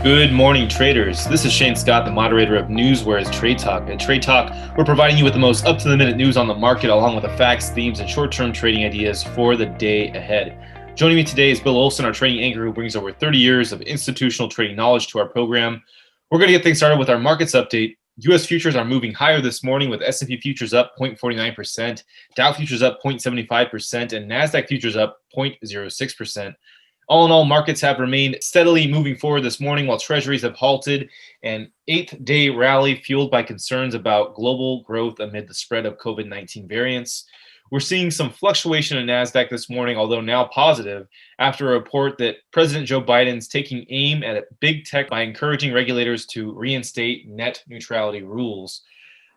Good morning, traders. This is Shane Scott, the moderator of Newsware's Trade Talk. At Trade Talk, we're providing you with the most up-to-the-minute news on the market, along with the facts, themes, and short-term trading ideas for the day ahead. Joining me today is Bill Olson, our trading anchor, who brings over 30 years of institutional trading knowledge to our program. We're going to get things started with our markets update. U.S. futures are moving higher this morning, with S&P futures up 0.49%, Dow futures up 0.75%, and Nasdaq futures up 0.06%. All in all, markets have remained steadily moving forward this morning, while treasuries have halted an eighth-day rally fueled by concerns about global growth amid the spread of COVID-19 variants. We're seeing some fluctuation in Nasdaq this morning, although now positive, after a report that President Joe Biden's taking aim at big tech by encouraging regulators to reinstate net neutrality rules.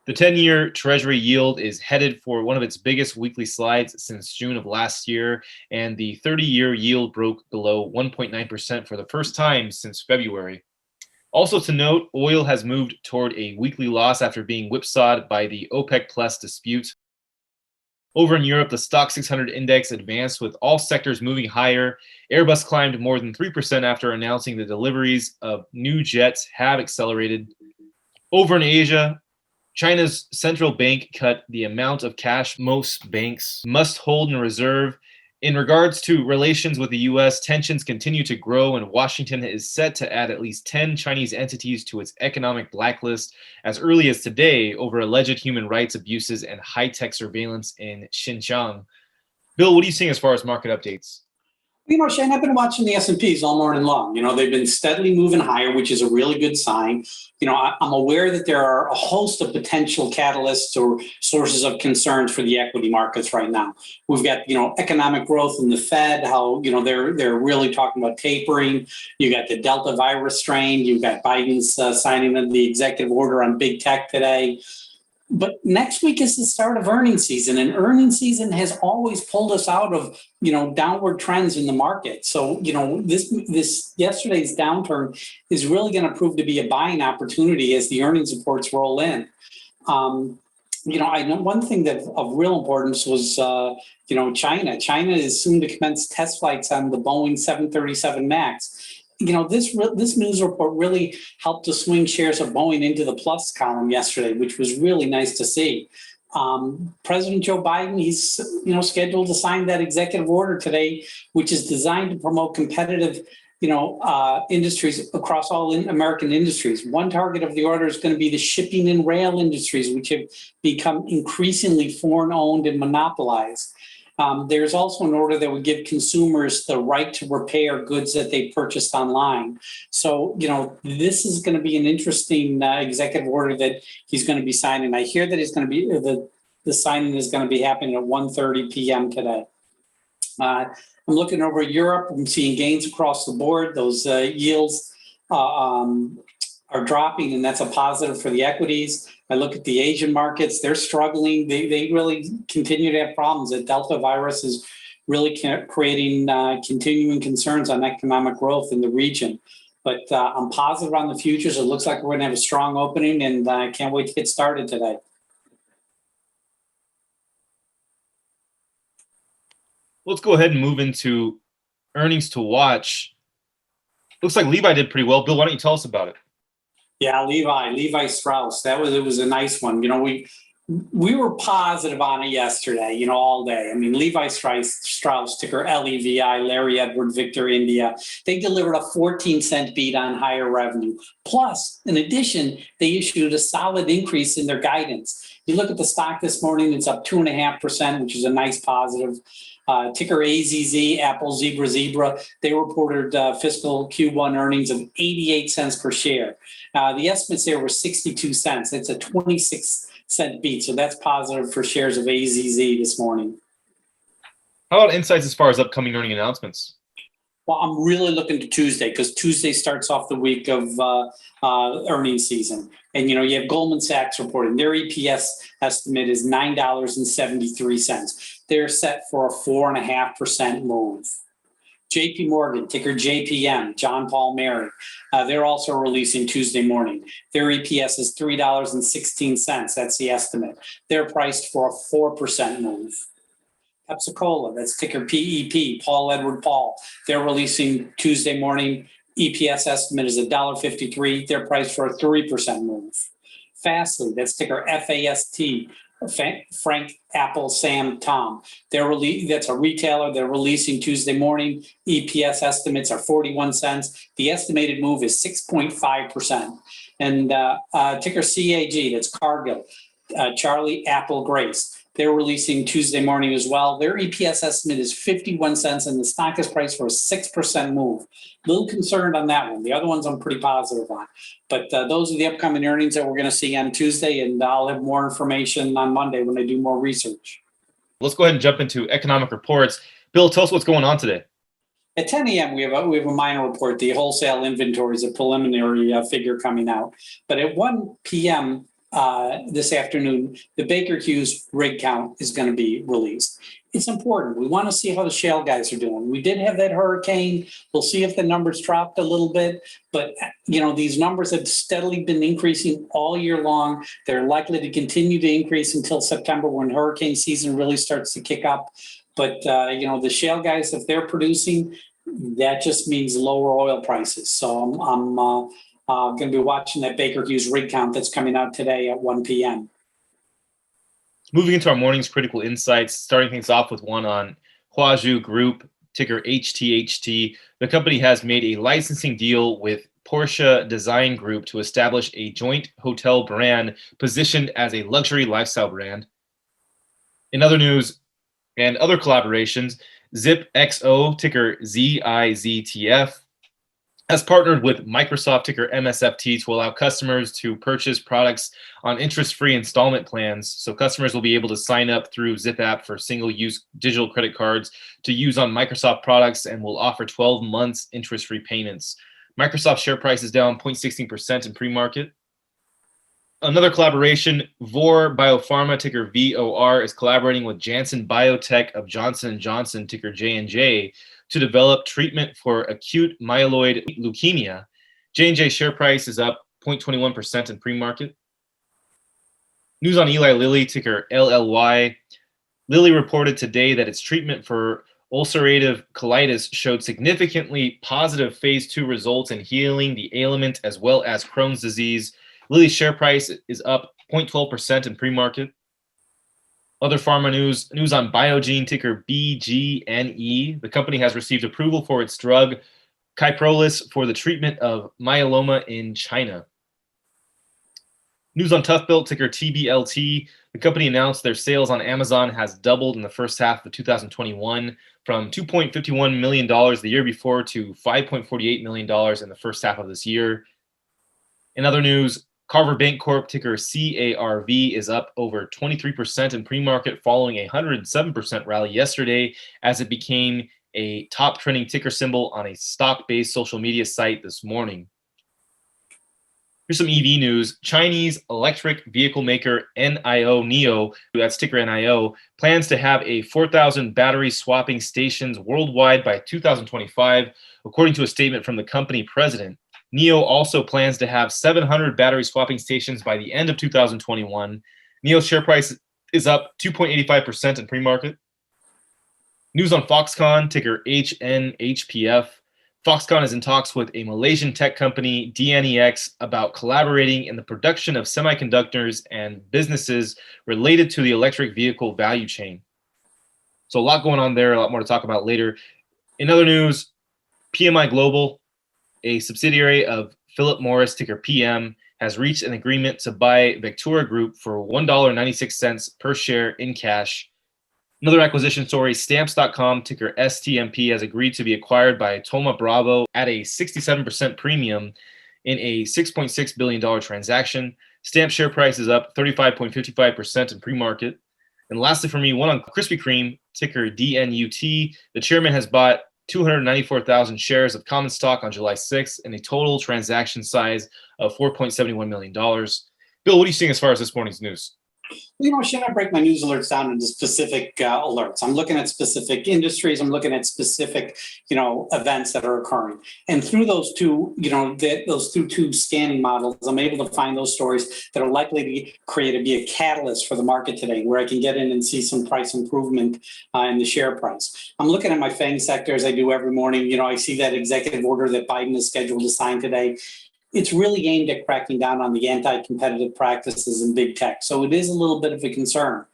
The 10-year Treasury yield is headed for one of its biggest weekly slides since June of last year, and the 30-year yield broke below 1.9% for the first time since February. Also to note, oil has moved toward a weekly loss after being whipsawed by the OPEC Plus dispute. Over in Europe, the Stock 600 index advanced with all sectors moving higher. Airbus climbed more than 3% after announcing the deliveries of new jets have accelerated. Over in Asia, China's central bank cut the amount of cash most banks must hold in reserve. In regards to relations with the U.S., tensions continue to grow, and Washington is set to add at least 10 Chinese entities to its economic blacklist as early as today over alleged human rights abuses and high-tech surveillance in Xinjiang. Bill, what are you seeing as far as market updates? Shane, I've been watching the S&Ps all morning long. They've been steadily moving higher, which is a really good sign. I'm aware that there are a host of potential catalysts or sources of concerns for the equity markets right now. We've got, economic growth in the Fed, how, they're really talking about tapering. You got the Delta virus strain. You've got Biden's signing of the executive order on big tech today. But next week is the start of earnings season, and earnings season has always pulled us out of, downward trends in the market. So, this yesterday's downturn is really going to prove to be a buying opportunity as the earnings reports roll in. I know one thing that of real importance was, China. China is soon to commence test flights on the Boeing 737 MAX. This news report really helped to swing shares of Boeing into the plus column yesterday, which was really nice to see. President Joe Biden, he's scheduled to sign that executive order today, which is designed to promote competitive industries across all American industries. One target of the order is going to be the shipping and rail industries, which have become increasingly foreign-owned and monopolized. There's also an order that would give consumers the right to repair goods that they purchased online. So, this is going to be an interesting executive order that he's going to be signing. I hear that it's going to be the signing is going to be happening at 1:30 p.m. today. I'm looking over Europe. I'm seeing gains across the board. Those yields are dropping, and that's a positive for the equities. I look at the Asian markets, they're struggling. They really continue to have problems. The Delta virus is really creating continuing concerns on economic growth in the region. But I'm positive on the futures. It looks like we're going to have a strong opening, and I can't wait to get started today. Let's go ahead and move into earnings to watch. Looks like Levi did pretty well. Bill, why don't you tell us about it? Yeah, Levi Strauss. It was a nice one. We were positive on it yesterday, all day. I mean, Levi Strauss, ticker LEVI, Larry Edward Victor India, they delivered a 14-cent beat on higher revenue. Plus, in addition, they issued a solid increase in their guidance. You look at the stock this morning, it's up 2.5%, which is a nice positive. Ticker AZZ, Apple Zebra, they reported fiscal Q1 earnings of 88 cents per share. The estimates there were 62 cents. It's a 26-cent beat, so that's positive for shares of AZZ this morning. How about insights as far as upcoming earning announcements? Well, I'm really looking to Tuesday because Tuesday starts off the week of earnings season. And, you have Goldman Sachs reporting. Their EPS estimate is $9.73. They're set for a 4.5% move. JP Morgan, ticker JPM, John Paul Mary. They're also releasing Tuesday morning. Their EPS is $3.16. That's the estimate. They're priced for a 4% move. Pepsi-Cola, that's ticker PEP, Paul Edward Paul. They're releasing Tuesday morning. EPS estimate is $1.53. They're priced for a 3% move. Fastly, that's ticker FAST, Frank, Apple, Sam, Tom. That's a retailer. They're releasing Tuesday morning. EPS estimates are 41 cents. The estimated move is 6.5%. And ticker CAG, that's Cargill, Charlie, Apple, Grace. They're releasing Tuesday morning as well. Their EPS estimate is 51 cents, and the stock is priced for a 6% move. A little concerned on that one. The other ones I'm pretty positive on. But those are the upcoming earnings that we're going to see on Tuesday, and I'll have more information on Monday when I do more research. Let's go ahead and jump into economic reports. Bill, tell us what's going on today. At 10 a.m., we have a minor report. The wholesale inventory is a preliminary figure coming out. But at 1 p.m., this afternoon, the Baker Hughes rig count is going to be released. It's important. We want to see how the shale guys are doing. We did have that hurricane. We'll see if the numbers dropped a little bit. But, these numbers have steadily been increasing all year long. They're likely to continue to increase until September when hurricane season really starts to kick up. But, the shale guys, if they're producing, that just means lower oil prices. So I'm going to be watching that Baker Hughes rig count that's coming out today at 1 p.m. Moving into our morning's critical insights, starting things off with one on Huazhu Group, ticker HTHT. The company has made a licensing deal with Porsche Design Group to establish a joint hotel brand positioned as a luxury lifestyle brand. In other news and other collaborations, ZipXO, ticker ZIZTF, has partnered with Microsoft, ticker MSFT, to allow customers to purchase products on interest-free installment plans. So customers will be able to sign up through Zip app for single-use digital credit cards to use on Microsoft products and will offer 12 months interest-free payments. Microsoft share price is down 0.16% in pre-market. Another collaboration, Vor Biopharma, ticker VOR, is collaborating with Janssen Biotech of Johnson & Johnson, ticker J&J, to develop treatment for acute myeloid leukemia. J&J share price is up 0.21% in pre-market. News on Eli Lilly, ticker LLY. Lilly reported today that its treatment for ulcerative colitis showed significantly positive phase 2 results in healing the ailment as well as Crohn's disease. Lilly's share price is up 0.12% in pre-market. Other pharma news on Biogen, ticker BGNE. The company has received approval for its drug Kyprolis for the treatment of myeloma in China. News on ToughBuilt, ticker TBLT. The company announced their sales on Amazon has doubled in the first half of 2021 from $2.51 million the year before to $5.48 million in the first half of this year. In other news, Carver Bank Corp, ticker CARV, is up over 23% in pre-market following a 107% rally yesterday as it became a top trending ticker symbol on a stock-based social media site this morning. Here's some EV news. Chinese electric vehicle maker NIO, that's ticker NIO, plans to have a 4,000 battery swapping stations worldwide by 2025, according to a statement from the company president. NIO also plans to have 700 battery swapping stations by the end of 2021. NIO's share price is up 2.85% in pre-market. News on Foxconn, ticker HNHPF. Foxconn is in talks with a Malaysian tech company, DNEX, about collaborating in the production of semiconductors and businesses related to the electric vehicle value chain. So a lot going on there, a lot more to talk about later. In other news, PMI Global, a subsidiary of Philip Morris, ticker PM, has reached an agreement to buy Vectura Group for $1.96 per share in cash. Another acquisition story, Stamps.com, ticker STMP, has agreed to be acquired by Thoma Bravo at a 67% premium in a $6.6 billion transaction. Stamp share price is up 35.55% in pre-market. And lastly for me, one on Krispy Kreme, ticker DNUT. The chairman has bought 294,000 shares of common stock on July 6th in a total transaction size of $4.71 million. Bill, what are you seeing as far as this morning's news? Should I break my news alerts down into specific alerts? I'm looking at specific industries. I'm looking at specific, events that are occurring. And through those two, those two scanning models, I'm able to find those stories that are likely to be a catalyst for the market today, where I can get in and see some price improvement in the share price. I'm looking at my FANG sector as I do every morning. I see that executive order that Biden is scheduled to sign today. It's really aimed at cracking down on the anti-competitive practices in big tech. So it is a little bit of a concern.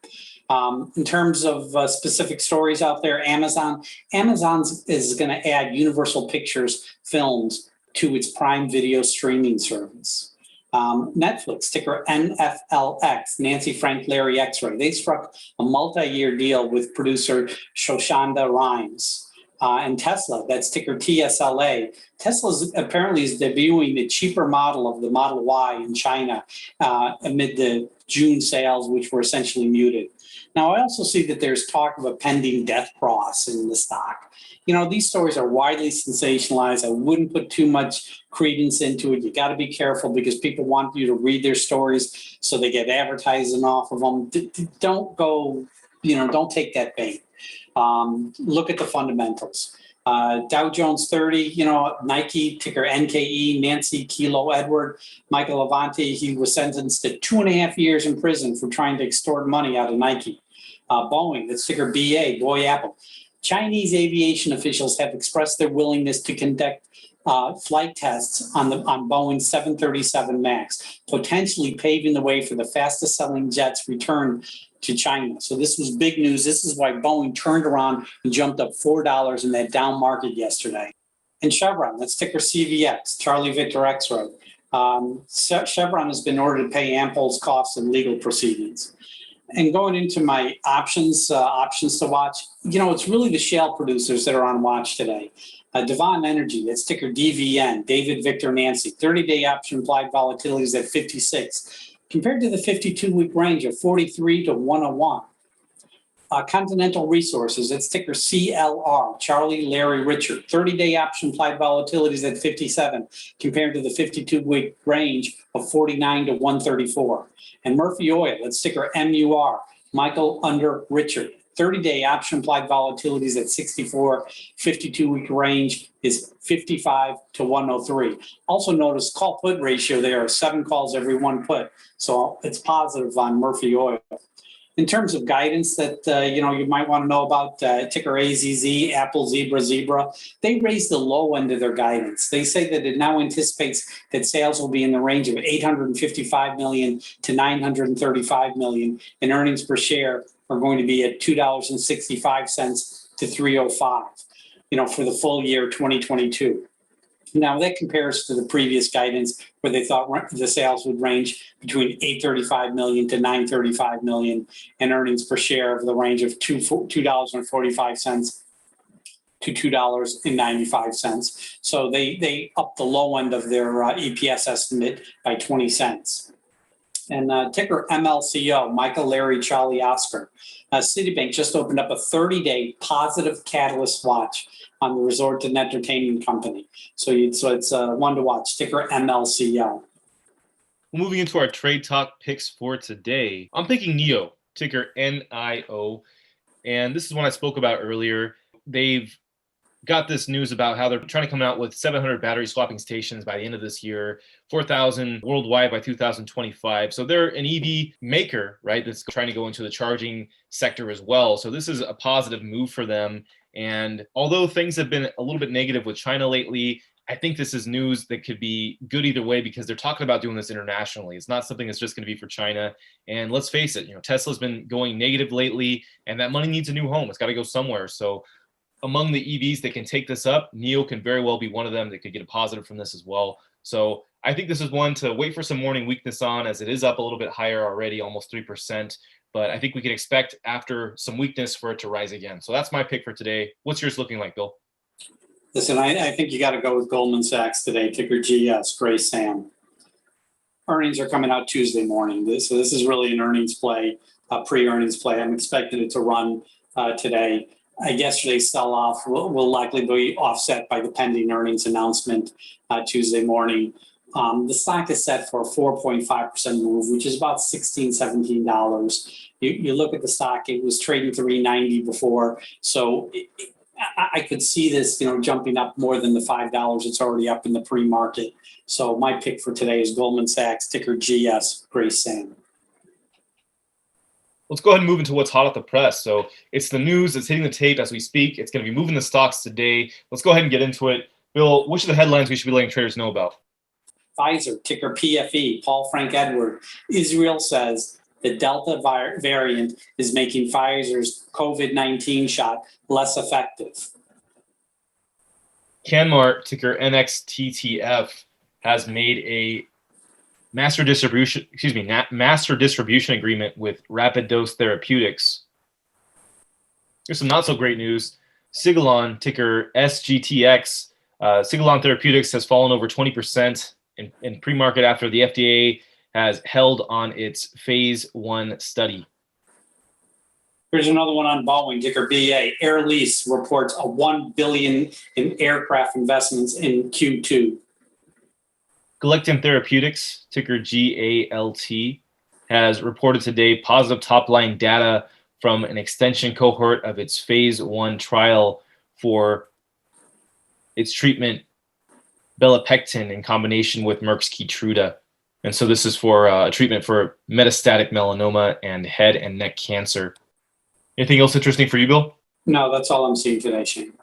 In terms of specific stories out there, Amazon is going to add Universal Pictures films to its Prime Video streaming service. Netflix, ticker NFLX, Nancy Frank Larry X-Ray, they struck a multi-year deal with producer Shoshanda Rhimes. And Tesla, that's ticker TSLA. Tesla apparently is debuting the cheaper model of the Model Y in China amid the June sales, which were essentially muted. Now, I also see that there's talk of a pending death cross in the stock. These stories are widely sensationalized. I wouldn't put too much credence into it. You got to be careful because people want you to read their stories so they get advertising off of them. Don't go, don't take that bait. Look at the fundamentals. Dow Jones 30, Nike, ticker NKE, Nancy Kilo Edward, Michael Avanti, he was sentenced to 2.5 years in prison for trying to extort money out of Nike. Boeing, that's ticker BA, Boy Apple. Chinese aviation officials have expressed their willingness to conduct flight tests on Boeing 737 MAX, potentially paving the way for the fastest selling jets return to China. So this was big news. This is why Boeing turned around and jumped up $4 in that down market yesterday. And Chevron, that's ticker CVX, Charlie Victor X-Ray. Chevron has been ordered to pay Ampol's costs in legal proceedings. And going into my options to watch, it's really the shale producers that are on watch today. Devon Energy, that's ticker DVN, David Victor Nancy, 30-day option implied volatility is at 56, compared to the 52-week range of 43 to 101. Continental Resources, that's ticker CLR, Charlie Larry Richard, 30-day option implied volatility is at 57, compared to the 52-week range of 49 to 134. And Murphy Oil, that's ticker MUR, Michael Under Richard, 30-day option implied volatility is at 64, 52-week range is 55 to 103. Also notice call put ratio there, 7 calls every 1 put. So it's positive on Murphy Oil. In terms of guidance that you might want to know about, ticker AZZ, Apple, Zebra, they raised the low end of their guidance. They say that it now anticipates that sales will be in the range of 855 million to 935 million, and earnings per share are going to be at $2.65 to 305, for the full year 2022. Now, that compares to the previous guidance where they thought the sales would range between 835 million to 935 million and earnings per share of the range of $2.45 to $2.95. So they upped the low end of their EPS estimate by 20 cents. And ticker MLCO, Michael Larry Charlie Oscar. Citibank just opened up a 30-day positive catalyst watch on the resort and entertainment company. So it's one to watch, ticker MLCO. Moving into our trade talk picks for today, I'm picking NIO, ticker NIO. And this is one I spoke about earlier. They've got this news about how they're trying to come out with 700 battery swapping stations by the end of this year, 4,000 worldwide by 2025. So they're an EV maker, right, that's trying to go into the charging sector as well. So this is a positive move for them. And although things have been a little bit negative with China lately, I think this is news that could be good either way because they're talking about doing this internationally. It's not something that's just going to be for China. And let's face it, Tesla's been going negative lately, and that money needs a new home. It's got to go somewhere. So among the EVs that can take this up, NIO can very well be one of them that could get a positive from this as well. So I think this is one to wait for some morning weakness on, as it is up a little bit higher already, almost 3%. But I think we can expect after some weakness for it to rise again. So that's my pick for today. What's yours looking like, Bill? Listen, I think you got to go with Goldman Sachs today, ticker GS, Gray Sam. Earnings are coming out Tuesday morning. So this is really an earnings play, a pre-earnings play. I'm expecting it to run today. Yesterday's sell-off will likely be offset by the pending earnings announcement Tuesday morning. The stock is set for a 4.5% move, which is about $16, $17. You look at the stock; it was trading $3.90 before, so I could see this, jumping up more than the $5 it's already up in the pre-market. So my pick for today is Goldman Sachs, ticker GS, Grace Sand. Let's go ahead and move into what's hot at the press. So it's the news that's hitting the tape as we speak. It's going to be moving the stocks today. Let's go ahead and get into it. Bill, which are the headlines we should be letting traders know about? Pfizer, ticker PFE, Paul Frank Edward. Israel says the Delta variant is making Pfizer's COVID-19 shot less effective. Canmar, ticker NXTTF, has made a master distribution agreement with Rapid Dose Therapeutics. Here's some not so great news. Sigilon, ticker SGTX, Sigilon Therapeutics has fallen over 20% in pre-market after the FDA has held on its phase 1 study. Here's another one on Boeing, ticker BA. Air Lease reports a $1 billion in aircraft investments in Q2. Galectin Therapeutics, ticker GALT, has reported today positive top-line data from an extension cohort of its phase 1 trial for its treatment belapectin in combination with Merck's Keytruda. And so this is for a treatment for metastatic melanoma and head and neck cancer. Anything else interesting for you, Bill? No, that's all I'm seeing today, Shane.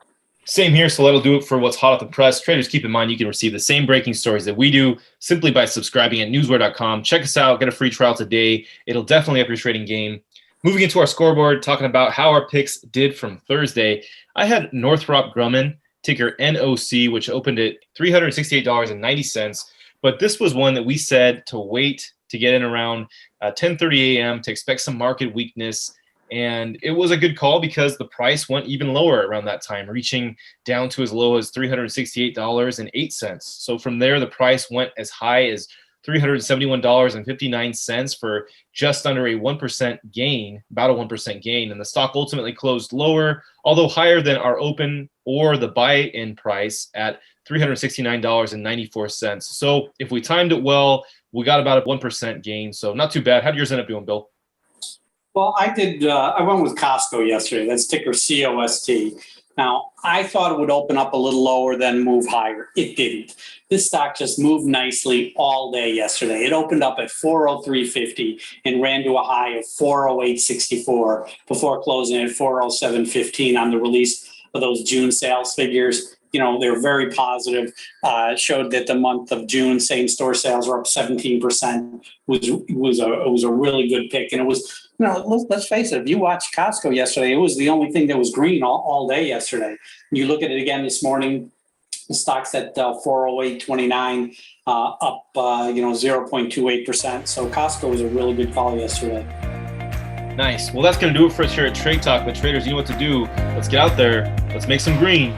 Same here, so that'll do it for what's hot at the press. Traders, keep in mind you can receive the same breaking stories that we do simply by subscribing at newsware.com. Check us out, get a free trial today. It'll definitely up your trading game. Moving into our scoreboard, talking about how our picks did from Thursday. I had Northrop Grumman, ticker NOC, which opened at $368.90. But this was one that we said to wait to get in around 10:30 a.m. to expect some market weakness. And it was a good call because the price went even lower around that time, reaching down to as low as $368.08. So from there, the price went as high as $371.59 for just under a 1% gain, about a 1% gain. And the stock ultimately closed lower, although higher than our open or the buy-in price at $369.94. So if we timed it well, we got about a 1% gain. So not too bad. How did yours end up doing, Bill? Well, I went with Costco yesterday. That's ticker COST. Now, I thought it would open up a little lower, then move higher. It didn't. This stock just moved nicely all day yesterday. It opened up at 403.50 and ran to a high of 408.64 before closing at 407.15 on the release of those June sales figures. They're very positive. Showed that the month of June, same store sales were up 17%. It was a really good pick, and it was. Let's face it. If you watched Costco yesterday, it was the only thing that was green all day yesterday. You look at it again this morning. The stock's at 408.29, up 0.28%. So Costco was a really good call yesterday. Nice. Well, that's going to do it for us here at Trade Talk. But traders, you know what to do. Let's get out there. Let's make some green.